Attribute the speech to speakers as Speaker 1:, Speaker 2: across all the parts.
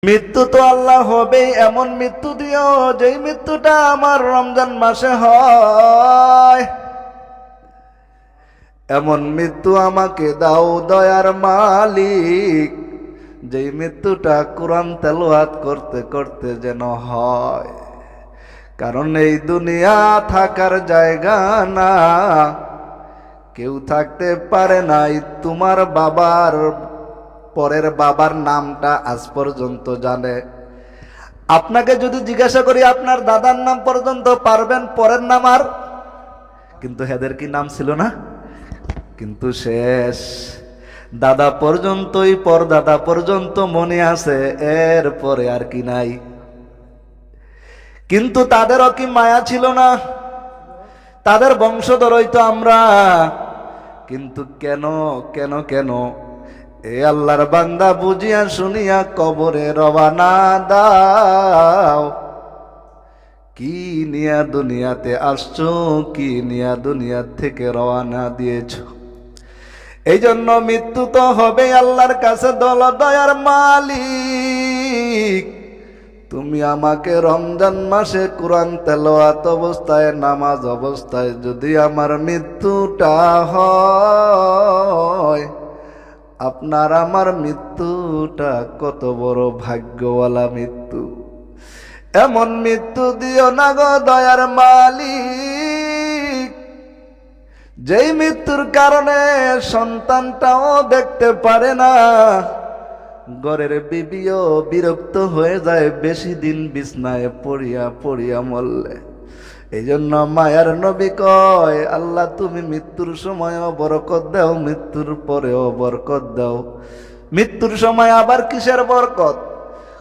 Speaker 1: মৃত্যু তো আল্লাহ হবেই, এমন মৃত্যু দিও যেই মৃত্যুটা আমার রমজান মাসে হয়। এমন মৃত্যু আমাকে দাও দয়ার মালিক, যেই মৃত্যুটা কোরআন তেলাওয়াত করতে করতে যেন হয়। কারণ এই দুনিয়া থাকার জায়গা না, কেউ থাকতে পারে নাই। তোমার বাবার পরের বাবার নামটা আজ পর্যন্ত জানে। আপনাকে যদি জিজ্ঞাসা করি আপনার দাদার নাম পর্যন্ত পারবেন, পরের নাম আর, কিন্তু হেদের কি নাম ছিল না? কিন্তু শেষ দাদা পর্যন্তই, পরদাদা পর্যন্ত মনে আছে, এর পরে আর কি নাই। কিন্তু তাদেরও কি মায়া ছিল না? তাদের বংশধরই তো আমরা। কিন্তু কেন কেন কেন এ আল্লাহর বান্দা বুঝিয়া শুনিয়া কবরে রওনা দাও। কি নিয়া দুনিয়াতে আসছো, কি নিয়া দুনিয়া থেকে রওনা দিয়েছো। এই জন্য মৃত্যু তো হবে আল্লাহর কাছে। দয়ার মালিক, তুমি আমাকে রমজান মাসে কোরআন তেলাওয়াত অবস্থায়, নামাজ অবস্থায় যদি আমার মৃত্যুটা হয়, আপনার আমার মৃত্যুটা কত বড় ভাগ্যওয়ালা মৃত্যু। এমন মৃত্যু দিও না গো দয়ার মালিক, যেই মৃত্যুর কারণে সন্তানটাও দেখতে পারে না, ঘরের বিবিও বিরক্ত হয়ে যায় বেশি দিন বিছনায় পড়িয়া পড়িয়া মরলে। এই জন্য মায়ার নবী কয়, আল্লাহ তুমি মৃত্যুর সময়ও বরকত দাও, মৃত্যুর পরেও বরকত দাও। মৃত্যুর সময় আবার কিসের বরকত?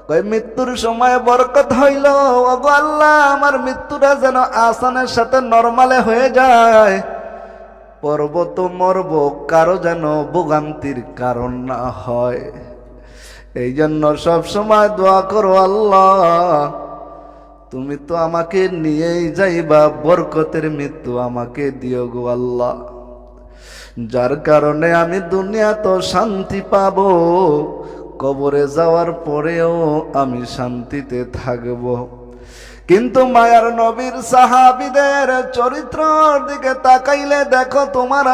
Speaker 1: কয় মৃত্যুর সময় বরকত হইল, ওগো আল্লাহ আমার মৃত্যুটা যেন আসানের সাথে নরমালে হয়ে যায়। পর্বত মরব, কারো যেন ভোগান্তির কারণ না হয়। এই জন্য সব সময় দোয়া করো, আল্লাহ তুমি তো আমাকে নিয়েই যাইবা, বরকতের মৃত্যু আমাকে দিও গো আল্লাহ, যার কারণে আমি দুনিয়া তো শান্তি পাবো, কবরে যাওয়ার পরেও আমি শান্তিতে থাকব। কিন্তু মায়ার নবীর সাহাবীদের চরিত্রের দিকে তাকাইলে দেখো তোমার